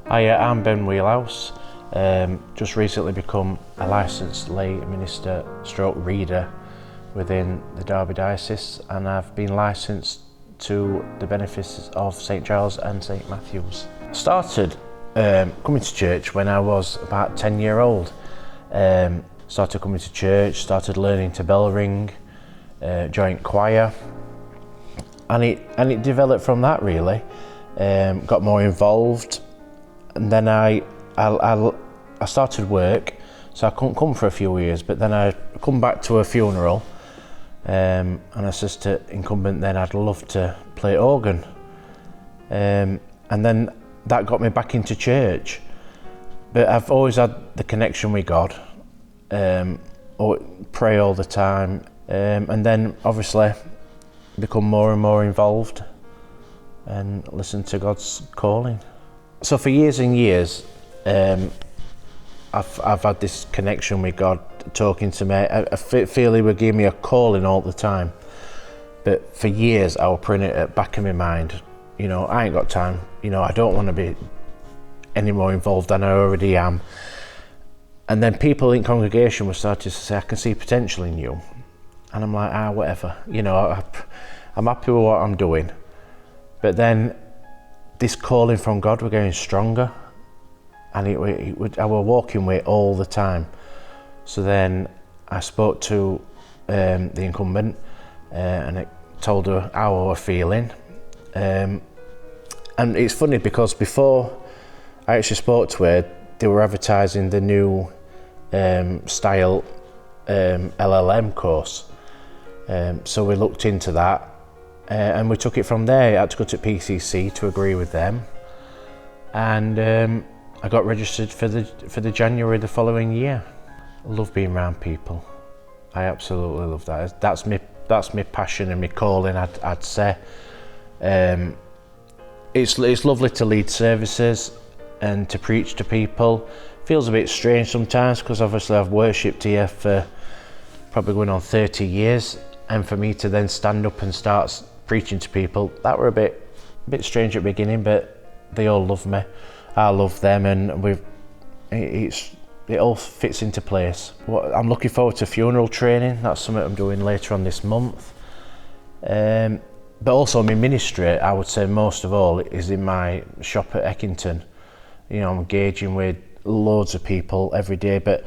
Hi, I'm Ben Wheelhouse. Just recently become a licensed lay minister stroke reader within the Derby Diocese, and I've been licensed to the benefices of St Giles and St Matthew's. I started coming to church when I was about 10 years old. Started coming to church, started learning to bell ring, joined choir, and it developed from that really. Got more involved. And then I started work, so I couldn't come for a few years, but then I come back to a funeral, and I says to incumbent then I'd love to play organ. And then that got me back into church. But I've always had the connection with God, or pray all the time, and then obviously become more and more involved and listen to God's calling. So for years and years, I've had this connection with God talking to me. I feel He would give me a calling all the time. But for years, I was putting it at the back of my mind. You know, I ain't got time. You know, I don't want to be any more involved than I already am. And then people in congregation were starting to say, I can see potential in you. And I'm like, whatever. You know, I'm happy with what I'm doing. But then this calling from God were getting stronger, and I was walking with it all the time. So then I spoke to the incumbent and I told her how I was feeling. And it's funny because before I actually spoke to her, they were advertising the new style LLM course. So we looked into that. And we took it from there. I had to go to PCC to agree with them, and I got registered for the January the following year. I love being around people. I absolutely love that. That's my passion and my calling. I'd say it's lovely to lead services and to preach to people. Feels a bit strange sometimes because obviously I've worshipped here for probably going on 30 years, and for me to then stand up and start preaching to people, that were a bit strange at the beginning, but they all love me, I love them, and it all fits into place. I'm looking forward to funeral training. That's something I'm doing later on this month. But also my ministry, I would say most of all, is in my shop at Eckington. You know, I'm engaging with loads of people every day, but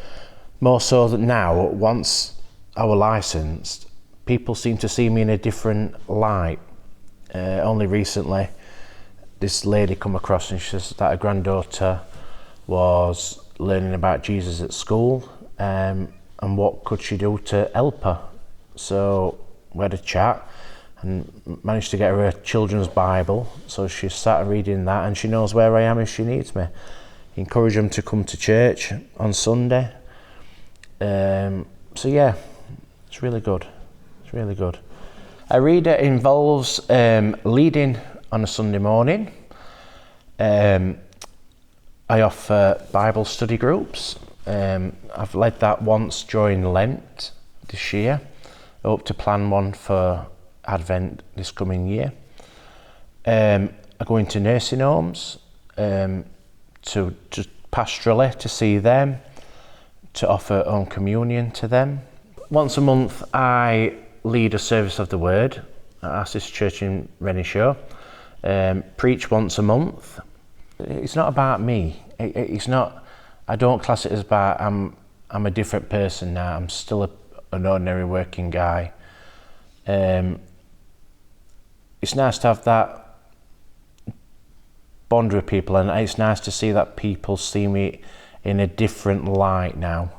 more so that now, once I was licensed, people seem to see me in a different light. Only recently, this lady come across and she says that her granddaughter was learning about Jesus at school, and what could she do to help her. So we had a chat and managed to get her a children's Bible, so she sat reading that, and she knows where I am if she needs me. Encourage them to come to church on Sunday. So yeah, it's really good. It's really good. A reader involves leading on a Sunday morning. I offer Bible study groups. I've led that once during Lent this year. I hope to plan one for Advent this coming year. I go into nursing homes to pastorally to see them, to offer home communion to them. Once a month I lead a service of the word at Assist Church in Renishaw. Preach once a month. It's not about me. It's not. I don't class it as about. I'm a different person now. I'm still an ordinary working guy. It's nice to have that bond with people, and it's nice to see that people see me in a different light now.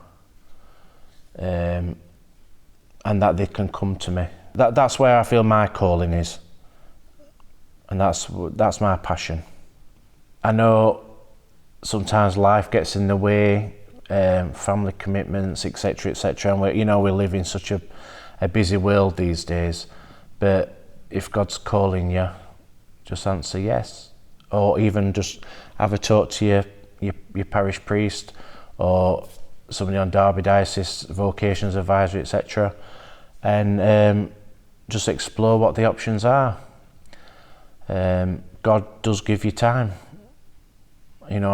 And that they can come to me. That's where I feel my calling is, and that's my passion. I know sometimes life gets in the way, family commitments, etc., and we live in such a busy world these days. But if God's calling you, just answer yes, or even just have a talk to your parish priest or somebody on Derby Diocese Vocations Advisory, etc., and just explore what the options are. God does give you time. You know,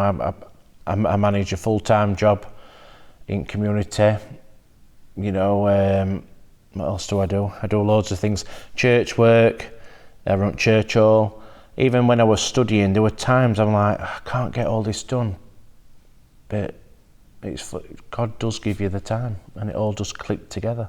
I manage a full-time job in community. You know, what else do? I do loads of things. Church work, I run church hall. Even when I was studying, there were times I'm like, I can't get all this done. But God does give you the time, and it all does click together.